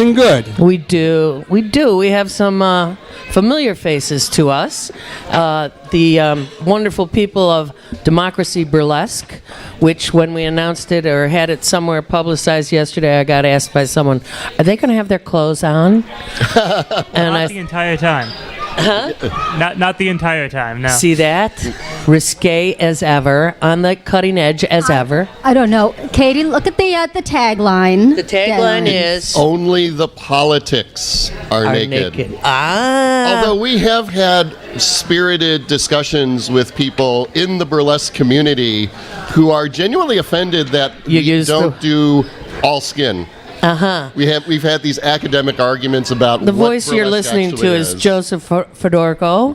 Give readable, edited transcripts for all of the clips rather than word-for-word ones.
something good. We do. We have some familiar faces to us. The wonderful people of Democracy Burlesque, which when we announced it or had it somewhere publicized yesterday, I got asked by someone, are they going to have their clothes on? And Not the entire time. Huh? Not the entire time, no. See that? Risque as ever, on the cutting edge as ever. I don't know. Katie, look at the tagline. The tagline is... Only the politics are naked. Ah. Although we have had spirited discussions with people in the burlesque community who are genuinely offended that we don't do all skin. We've had these academic arguments about the what voice you're burlesque listening to is Joseph Fedorko,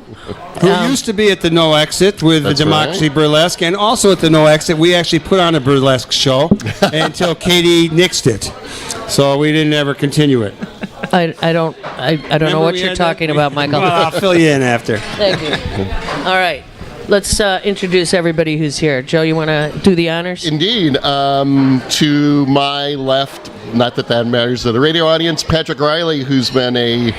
who used to be at the No Exit with the Democracy right. Burlesque, and also at the No Exit we actually put on a burlesque show until Katie nixed it, so we didn't ever continue it. I don't know what you're talking about, Michael. Well, I'll fill you in after. Thank you. All right. Let's introduce everybody who's here. Joe, you want to do the honors? Indeed. To my left, not that that matters to the radio audience, Patrick Riley, who's been a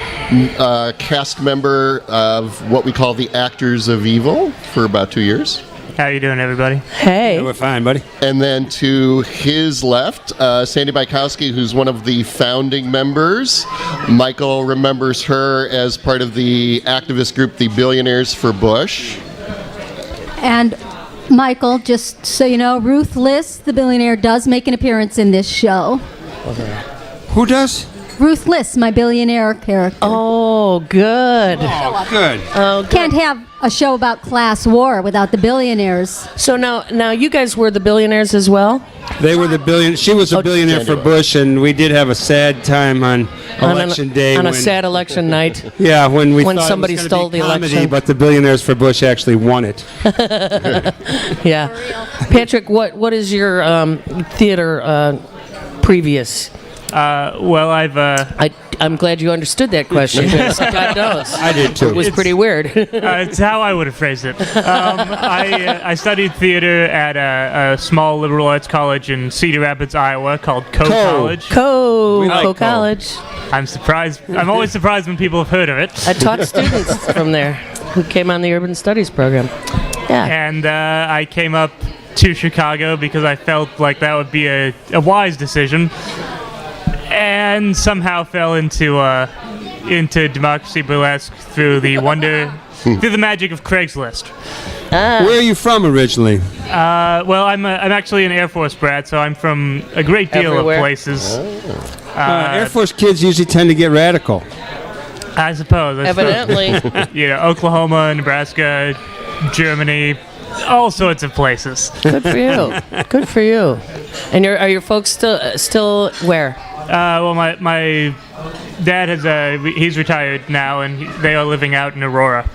cast member of what we call the Actors of Evil for about 2 years. How you doing, everybody? Hey. Yeah, we're fine, buddy. And then to his left, Sandra Bykowski, who's one of the founding members. Michael remembers her as part of the activist group, the Billionaires for Bush. And Michael, just so you know, Ruth Liss, the billionaire, does make an appearance in this show. Who does? Ruth Liss, my billionaire character. Oh, good. Oh, good. Oh, good. Can't have a show about class war without the billionaires. So now you guys were the billionaires as well? They were the billionaire. She was a billionaire for Bush, and we did have a sad time on election day. On a sad election night. Yeah, when thought somebody it was stole be the comedy, election. but the Billionaires for Bush actually won it. Yeah. Patrick, what is your theater previous? Well, I'm glad you understood that question. Because God knows. I did too. It was pretty weird. it's how I would have phrased it. I studied theater at a small liberal arts college in Cedar Rapids, Iowa, called Code College. Co College. I'm surprised. I'm always surprised when people have heard of it. I taught students from there who came on the Urban Studies program. Yeah. And I came up to Chicago because I felt like that would be a wise decision. And somehow fell into Democracy Burlesque through the magic of Craigslist. Where are you from originally? Well, I'm actually an Air Force brat, so I'm from a great deal Everywhere. of places. Air Force kids usually tend to get radical. I suppose. Evidently. Oklahoma, Nebraska, Germany, all sorts of places. Good for you. Good for you. And are your folks still where? Well, my dad he's retired now, and they are living out in Aurora.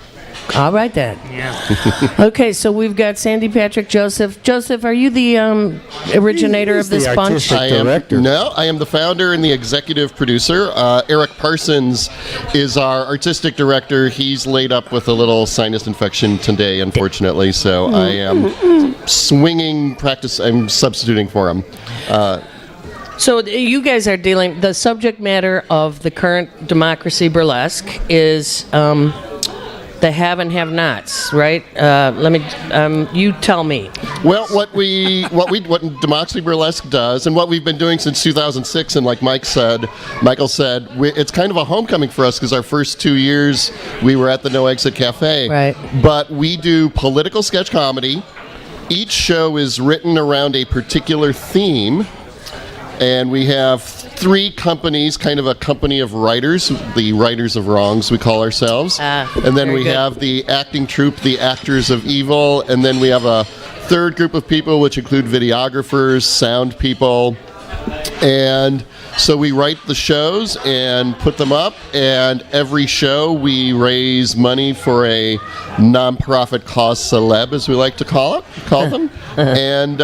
All right, then. Yeah. Okay, so we've got Sandy, Patrick, Joseph. Joseph, are you the originator of this bunch? Director. I am the founder and the executive producer. Eric Parsons is our artistic director. He's laid up with a little sinus infection today, unfortunately, so I am I'm substituting for him. So you guys are the subject matter of the current Democracy Burlesque is the have and have-nots, right? You tell me. Well, what Democracy Burlesque does, and what we've been doing since 2006, and like Michael said, it's kind of a homecoming for us because our first 2 years we were at the No Exit Cafe. Right. But we do political sketch comedy. Each show is written around a particular theme. And we have three companies, kind of a company of writers, the Writers of Wrongs, we call ourselves. And then we have the acting troupe, the Actors of Evil. And then we have a third group of people, which include videographers, sound people. And so we write the shows and put them up. And every show we raise money for a nonprofit cause celebre, as we like to call them. And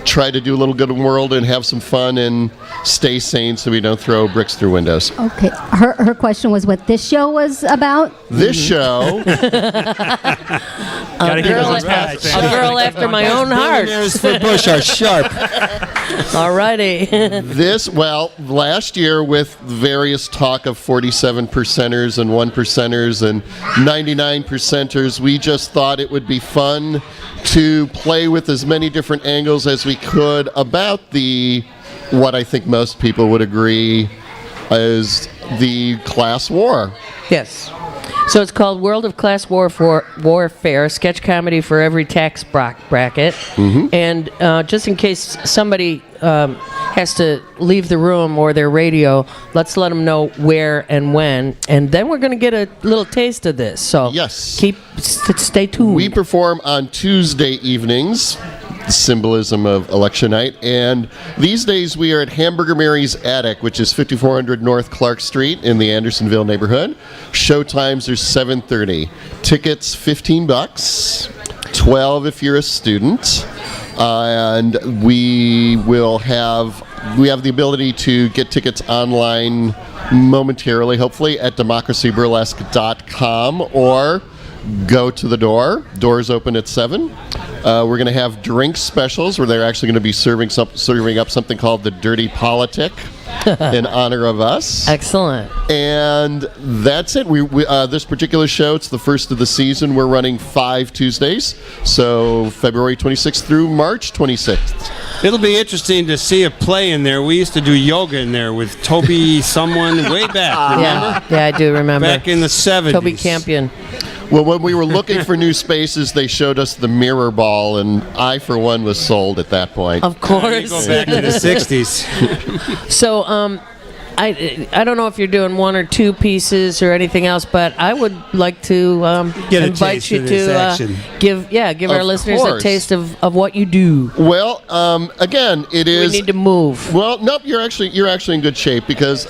try to do a little good in the world and have some fun and stay sane so we don't throw bricks through windows. Okay. Her question was what this show was about? This show Gotta keep girl, those past a girl after my own heart. Billionaires for Bush are sharp. Alrighty. Last year with various talk of 47 percenters and 1 percenters and 99 percenters, we just thought it would be fun to play with as many different angles as we could about what I think most people would agree is the class war. Yes. So it's called World of Class Warfare, sketch comedy for every tax bracket. And just in case somebody has to leave the room or their radio, let's let them know where and when. And then we're going to get a little taste of this. So Yes. stay tuned. We perform on Tuesday evenings, symbolism of election night, and these days we are at Hamburger Mary's Attic, which is 5400 North Clark Street in the Andersonville neighborhood. Show times are 7:30. Tickets $15, 12 if you're a student, and we have the ability to get tickets online momentarily, hopefully at democracyburlesque.com, or go to the door. Doors open at 7. We're going to have drink specials where they're actually going to be serving up something called the Dirty Politic in honor of us. Excellent. And that's it. We this particular show, it's the first of the season. We're running 5 Tuesdays, so February 26th through March 26th. It'll be interesting to see a play in there. We used to do yoga in there with Toby someone way back, remember? Yeah, I do remember. Back in the 70s. Toby Campion. Well, when we were looking for new spaces, they showed us the Mirror Ball, and I, for one, was sold at that point. Of You course. go back to the 60s. So, I don't know if you're doing 1 or 2 pieces or anything else, but I would like to Get a invite taste you of this to action. give our Of listeners a course. taste of what you do. Well, again, it We is. need to move. Well, nope. You're actually in good shape because,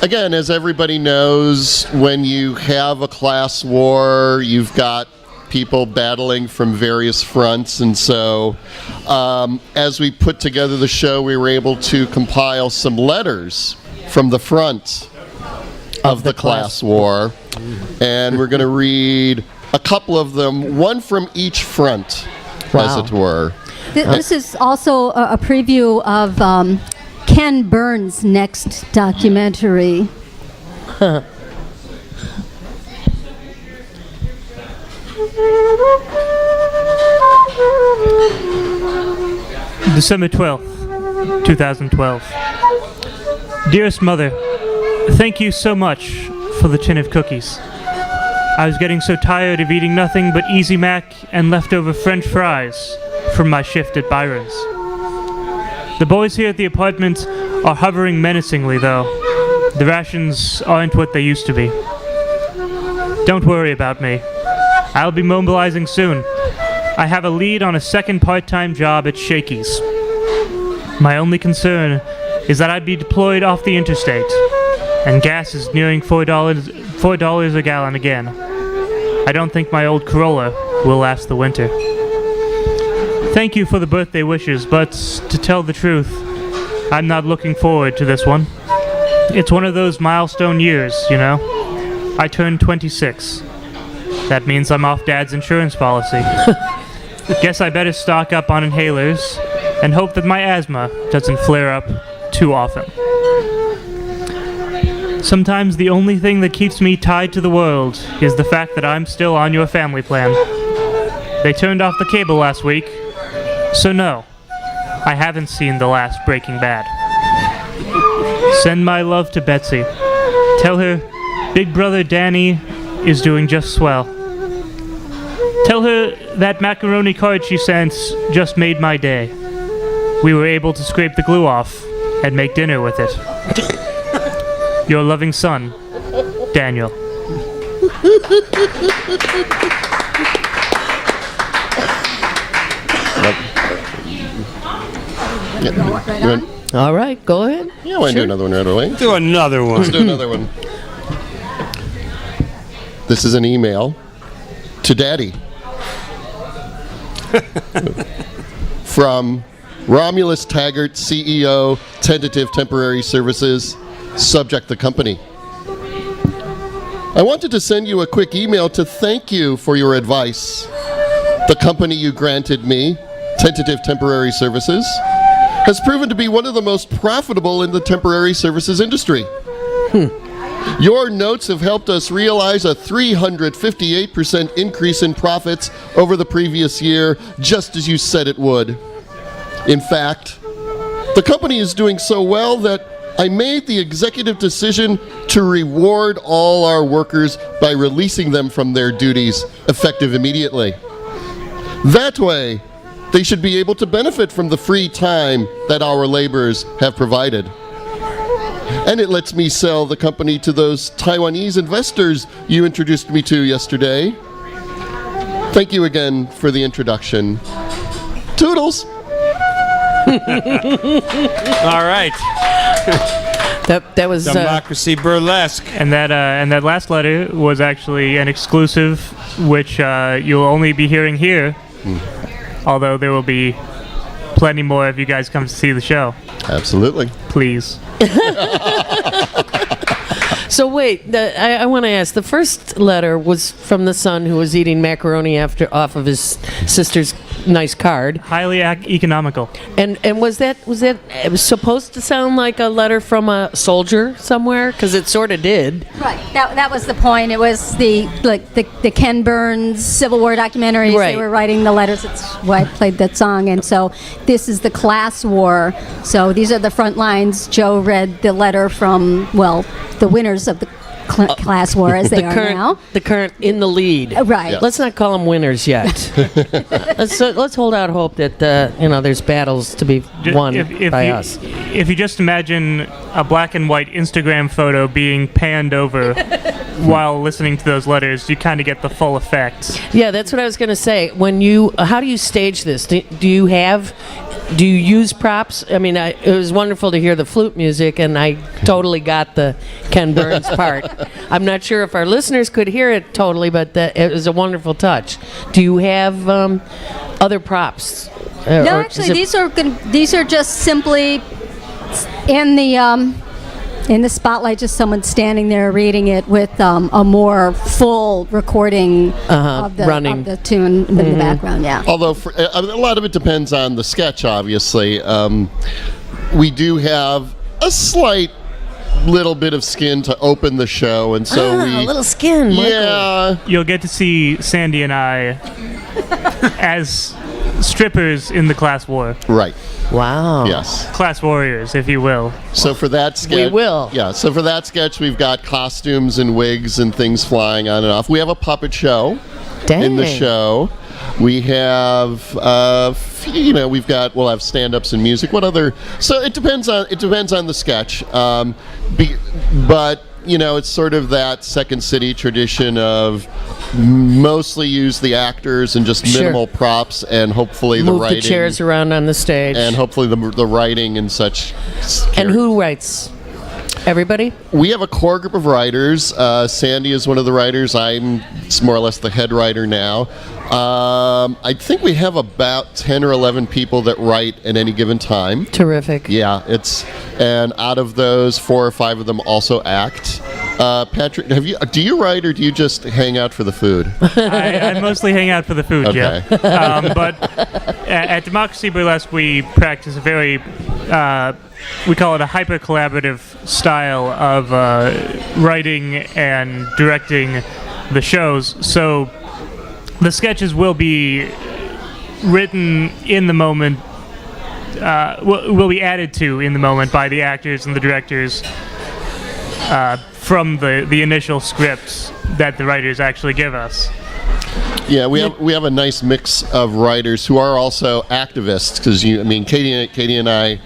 again, as everybody knows, when you have a class war, you've got people battling from various fronts, and so as we put together the show, we were able to compile some letters from the front of the class war, and we're going to read a couple of them, one from each front, as Wow. it were. This is also a preview of Ken Burns' next documentary. December 12th, 2012. Dearest Mother, thank you so much for the tin of cookies. I was getting so tired of eating nothing but Easy Mac and leftover French fries from my shift at Byron's. The boys here at the apartment are hovering menacingly, though. The rations aren't what they used to be. Don't worry about me. I'll be mobilizing soon. I have a lead on a second part-time job at Shakey's. My only concern is that I'd be deployed off the interstate, and gas is nearing $4 a gallon again. I don't think my old Corolla will last the winter. Thank you for the birthday wishes, but to tell the truth, I'm not looking forward to this one. It's one of those milestone years, you know? I turned 26. That means I'm off Dad's insurance policy. Guess I better stock up on inhalers and hope that my asthma doesn't flare up too often. Sometimes the only thing that keeps me tied to the world is the fact that I'm still on your family plan. They turned off the cable last week, so no, I haven't seen the last Breaking Bad. Send my love to Betsy. Tell her Big Brother Danny is doing just swell. Tell her that macaroni card she sent just made my day. We were able to scrape the glue off and make dinner with it. Your loving son, Daniel. All right, go ahead. Yeah, I want to do another one right away. Do another one. Let's do another one. This is an email to Daddy from Romulus Taggart, CEO, Tentative Temporary Services, subject the company. I wanted to send you a quick email to thank you for your advice. The company you granted me, Tentative Temporary Services, has proven to be one of the most profitable in the temporary services industry. Your notes have helped us realize a 358% increase in profits over the previous year, just as you said it would. In fact, the company is doing so well that I made the executive decision to reward all our workers by releasing them from their duties, effective immediately. That way, they should be able to benefit from the free time that our laborers have provided. And it lets me sell the company to those Taiwanese investors you introduced me to yesterday. Thank you again for the introduction. Toodles! All right. That was Democracy Burlesque. And that last letter was actually an exclusive, which you'll only be hearing here. Although there will be plenty more if you guys come to see the show. Absolutely. Please. So wait, I want to ask. The first letter was from the son who was eating macaroni off of his sister's nice card. Highly economical. And was that it was supposed to sound like a letter from a soldier somewhere? Because it sort of did. Right. That was the point. It was the Ken Burns Civil War documentaries. Right. They were writing the letters. That's why I played that song. And so this is the class war. So these are the front lines. Joe read the letter from, well, the winners of the class war as they are now. The current in the lead. Right. Yeah. Let's not call them winners yet. let's hold out hope that there's battles to be won by us. If you just imagine a black and white Instagram photo being panned over while listening to those letters, you kind of get the full effect. Yeah, that's what I was going to say. How do you stage this? Do you use props? I mean, it was wonderful to hear the flute music, and I totally got the Ken Burns part. I'm not sure if our listeners could hear it totally, but it was a wonderful touch. Do you have other props? No, actually, these are just simply in the spotlight, just someone standing there reading it with a more full recording of the tune in the background. Yeah. Although a lot of it depends on the sketch, obviously. We do have a slight little bit of skin to open the show, and so a little skin. Yeah. You'll get to see Sandy and I as strippers in the class war. Right. Wow. Yes. Class warriors, if you will. So for that sketch, We will. Yeah. So for that sketch, we've got costumes and wigs and things flying on and off. We have a puppet show in the show. We have, we'll have stand-ups and music. What other? So it depends on the sketch. But it's sort of that Second City tradition of mostly use the actors and just minimal props, and hopefully Move the writing. the chairs around on the stage. And hopefully the writing and such. And who writes? Everybody? We have a core group of writers. Sandy is one of the writers. I'm more or less the head writer now. I think we have about 10 or 11 people that write at any given time. Terrific. Yeah, and out of those, 4 or 5 of them also act. Patrick, do you write, or do you just hang out for the food? I mostly hang out for the food, Okay. yeah. But at Democracy Burlesque, we practice a very, we call it a hyper-collaborative style of writing and directing the shows. So the sketches will be written in the moment, will be added to in the moment by the actors and the directors from the initial scripts that the writers actually give us. Yeah, we have a nice mix of writers who are also activists, because Katie and I,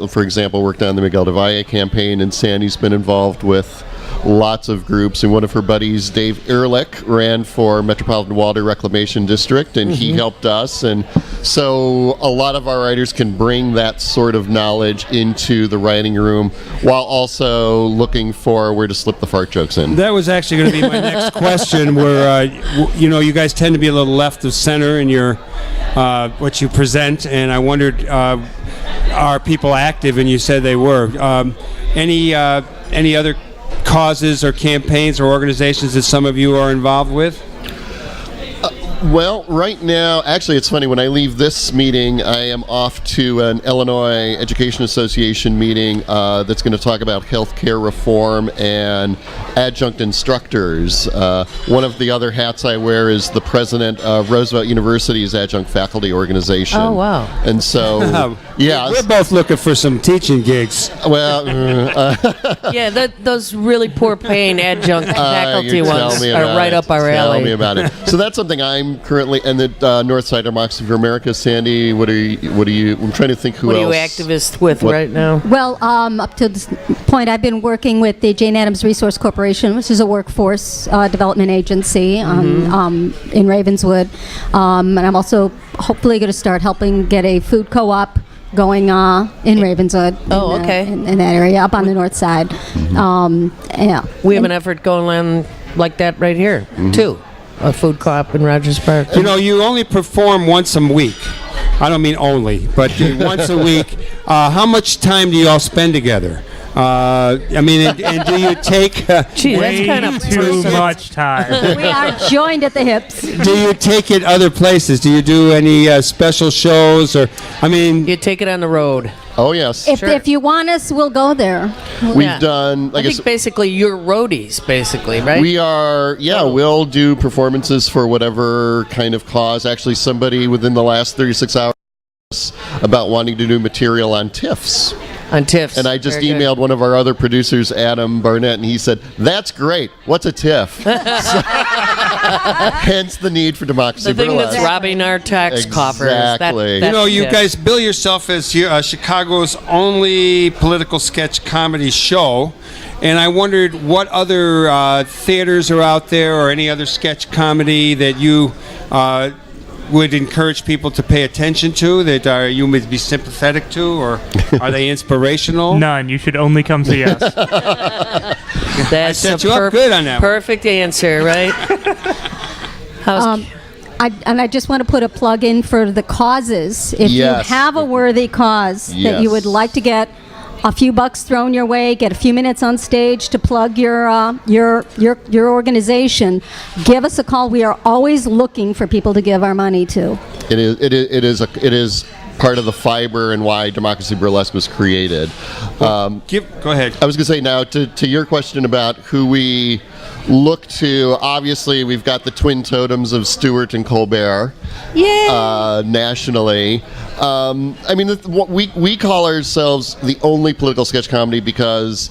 for example, worked on the Miguel de Valle campaign, and Sandy's been involved with lots of groups, and one of her buddies, Dave Ehrlich, ran for Metropolitan Water Reclamation District, and he helped us, and so a lot of our writers can bring that sort of knowledge into the writing room while also looking for where to slip the fart jokes in. That was actually going to be my next question, where you guys tend to be a little left of center in your what you present, and I wondered, are people active? And you said they were. Any other causes or campaigns or organizations that some of you are involved with? Well, right now, actually, it's funny. When I leave this meeting, I am off to an Illinois Education Association meeting that's going to talk about healthcare reform and adjunct instructors. One of the other hats I wear is the president of Roosevelt University's adjunct faculty organization. Oh, wow. And so, yeah. We're both looking for some teaching gigs. Well, Yeah, those really poor paying adjunct faculty you're ones telling me are about right it. up our Tell alley. me about it. So that's something I'm currently, and the Northside Democracy for America. Sandy, what are you? I'm trying to think who What are else. you activist with right now? Well, up to this point, I've been working with the Jane Addams Resource Corporation, which is a workforce development agency in Ravenswood. And I'm also hopefully going to start helping get a food co-op going in Ravenswood. Oh, okay. In that area, up on the north side. Yeah. We have an effort going on like that right here, too. A food co-op in Rogers Park. You know, you only perform once a week. I don't mean only, but once a week. How much time do you all spend together? I mean, and do you take... Gee, that's Way kind of too much time. We are joined at the hips. do you take it other places? Do you do any special shows? Or, I mean... You take it on the road. Oh yes, If you want us, we'll go there. we've Yeah. done. I Like think basically you're roadies, basically, right? we are. Yeah, we'll do performances for whatever kind of cause. Actually, somebody within the last 36 hours about wanting to do material on TIFs. on TIFs. And I just Very good. emailed one of our other producers, Adam Barnett, and he said, "That's great. What's a TIF?" Hence the need for Democracy The thing Burlesque. that's robbing our tax coffers. Exactly. You know, you yeah. guys bill yourself as Chicago's only political sketch comedy show, and I wondered what other theaters are out there or any other sketch comedy that you would encourage people to pay attention to, that you would be sympathetic to, or are they inspirational? None. You should only come see us. That's set a you up good on that one. perfect answer, right? How's I just want to put a plug in for the causes. If Yes. you have a worthy cause that you Yes. would like to get a few bucks thrown your way, get a few minutes on stage to plug your organization, give us a call. We are always looking for people to give our money to. It is part of the fiber and why Democracy Burlesque was created. Go ahead. I was going to say now to your question about who we look to. Obviously, we've got the twin totems of Stewart and Colbert. Nationally. I mean, we call ourselves the only political sketch comedy because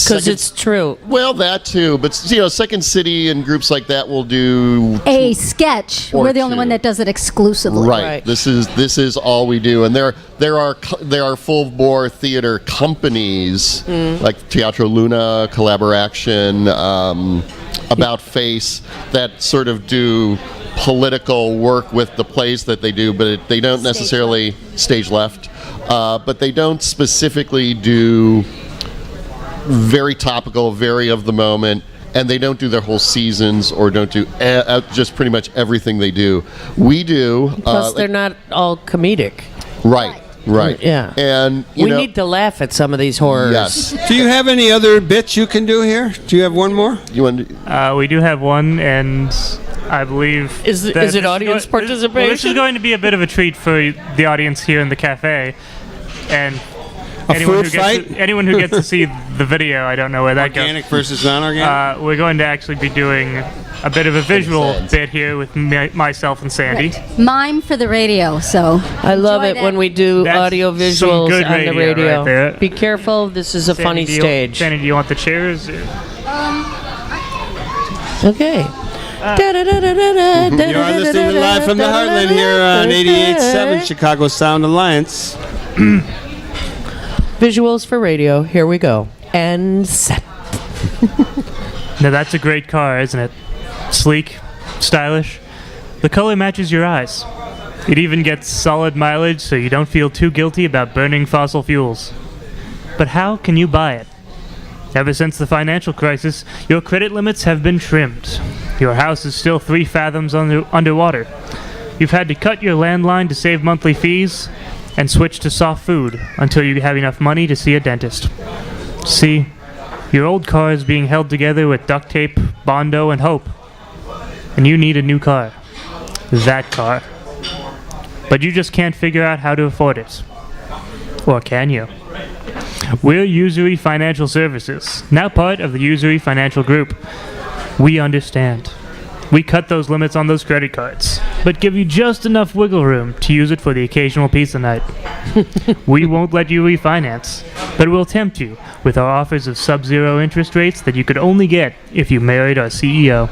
it's true. well, that too, but Second City and groups like that will do A sketch. Or We're the only two. one that does it exclusively. right. Right. This is all we do, and there are full bore theater companies like Teatro Luna, Collaboration, About Face that sort of do political work with the plays that they do, but they don't necessarily stage left, but they don't specifically do very topical, very of the moment, and they don't do their whole seasons or don't do just pretty much everything they do. We do. Plus, they're not all comedic. Right. Yeah. And We need to laugh at some of these horrors. Yes. Do you have any other bits you can do here? Do you have one more? You want? We do have one, and I believe... Is it that this audience Well, this participation? is going to be a bit of a treat for the audience here in the cafe. And food fight? anyone who gets to see the video, I don't know where that Organic goes. versus non-organic? We're going to actually be doing a bit of a visual bit here with myself and Sandy. Mime for the radio, so. I love Enjoy it that. when we do That's audio some visuals good on the radio radio. right there. Be careful, this is a funny stage. Sandy, do you want the chairs? Okay. You are listening to Live from the Heartland here on 88.7 Chicago Sound Alliance. Visuals for radio, here we go. And set. Now that's a great car, isn't it? Sleek, stylish. The color matches your eyes. It even gets solid mileage so you don't feel too guilty about burning fossil fuels. But how can you buy it? Ever since the financial crisis, your credit limits have been trimmed. Your house is still 3 fathoms underwater. You've had to cut your landline to save monthly fees and switch to soft food until you have enough money to see a dentist. See, your old car is being held together with duct tape, Bondo, and hope. And you need a new car. that car. But you just can't figure out how to afford it. Or can you? We're Usury Financial Services, now part of the Usury Financial Group. We understand. We cut those limits on those credit cards, but give you just enough wiggle room to use it for the occasional pizza night. We won't let you refinance, but we'll tempt you with our offers of sub-zero interest rates that you could only get if you married our CEO.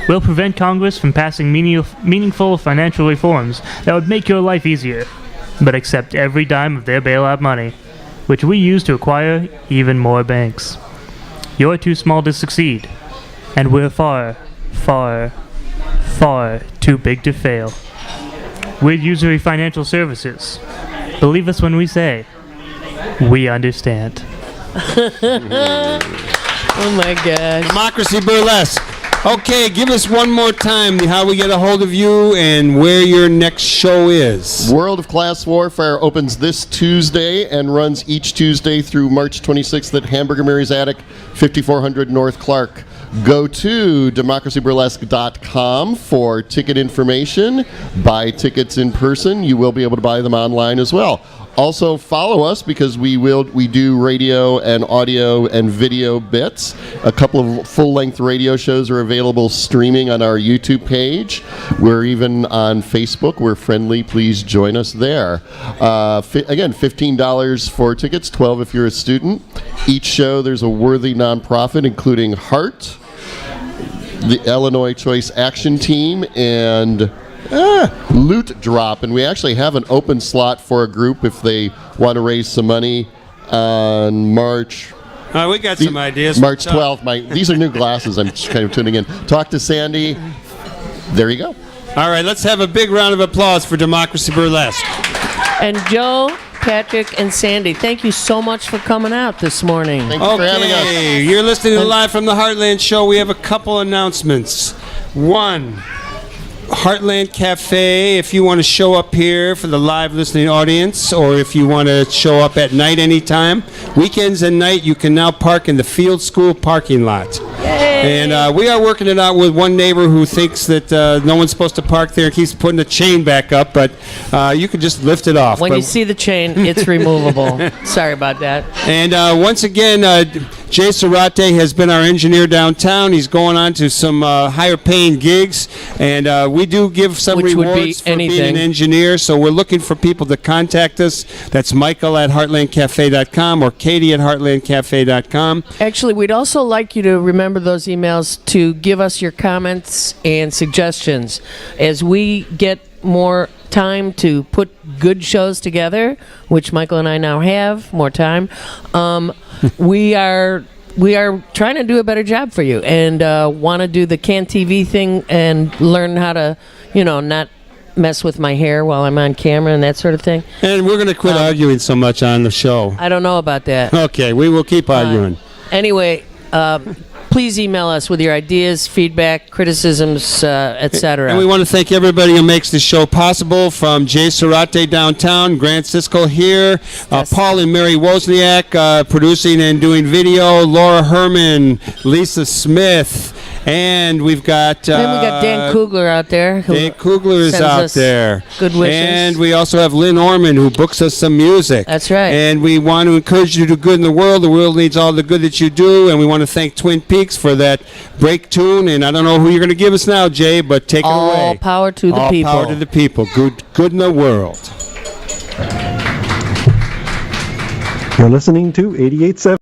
We'll prevent Congress from passing meaningful financial reforms that would make your life easier, but accept every dime of their bailout money, which we use to acquire even more banks. You're too small to succeed, and we're far, far, far too big to fail. We're Usury Financial Services. Believe us when we say, we understand. Oh my gosh. Democracy Burlesque. Okay, give us one more time how we get a hold of you and where your next show is. World of Class Warfare opens this Tuesday and runs each Tuesday through March 26th at Hamburger Mary's Attic, 5400 North Clark. Go to democracyburlesque.com for ticket information. Buy tickets in person. You will be able to buy them online as well. Also follow us because we do radio and audio and video bits. A couple of full-length radio shows are available streaming on our YouTube page. We're even on Facebook. We're friendly. Please join us there. Again, $15 for tickets, $12 if you're a student. Each show there's a worthy nonprofit, including Heart, the Illinois Choice Action Team, and Loot Drop. And we actually have an open slot for a group if they want to raise some money on March. We got some ideas. March 12th. These are new glasses. I'm just kind of tuning in. Talk to Sandy. There you go. All right, let's have a big round of applause for Democracy Burlesque. And Joe, Patrick, and Sandy, thank you so much for coming out this morning. Thank you for having us. You're listening to Live from the Heartland Show. We have a couple announcements. One, Heartland Cafe, if you want to show up here for the live listening audience, or if you want to show up at night anytime, weekends and night, you can now park in the Field School parking lot. And we are working it out with one neighbor who thinks that no one's supposed to park there and keeps putting the chain back up, but you can just lift it off. When you see the chain, it's removable. Sorry about that. And once again, Jay Sarate has been our engineer downtown. He's going on to some higher paying gigs, and we do give some Which would be rewards for being anything. an engineer, so we're looking for people to contact us. That's Michael at heartlandcafe.com or Katie at heartlandcafe.com. Actually, we'd also like you to remember those emails to give us your comments and suggestions. As we get more time to put good shows together, which Michael and I now have more time, we are trying to do a better job for you and want to do the Can TV thing and learn how to, not mess with my hair while I'm on camera and that sort of thing. And we're going to quit arguing so much on the show. I don't know about that. Okay, we will keep arguing. Anyway, please email us with your ideas, feedback, criticisms, etc. And we want to thank everybody who makes this show possible, from Jay Sarate downtown, Grant Siskel here, Paul and Mary Wozniak producing and doing video, Laura Herman, Lisa Smith, and we've got... then we got Dan Kugler out there. Dan Kugler is out there. Good wishes. And we also have Lynn Orman, who books us some music. That's right. And we want to encourage you to do good in the world. The world needs all the good that you do. And we want to thank Twin Peaks for that break tune. And I don't know who you're going to give us now, Jay, but take it away. All power to the people. All power to the people. Good in the world. You're listening to 88.7.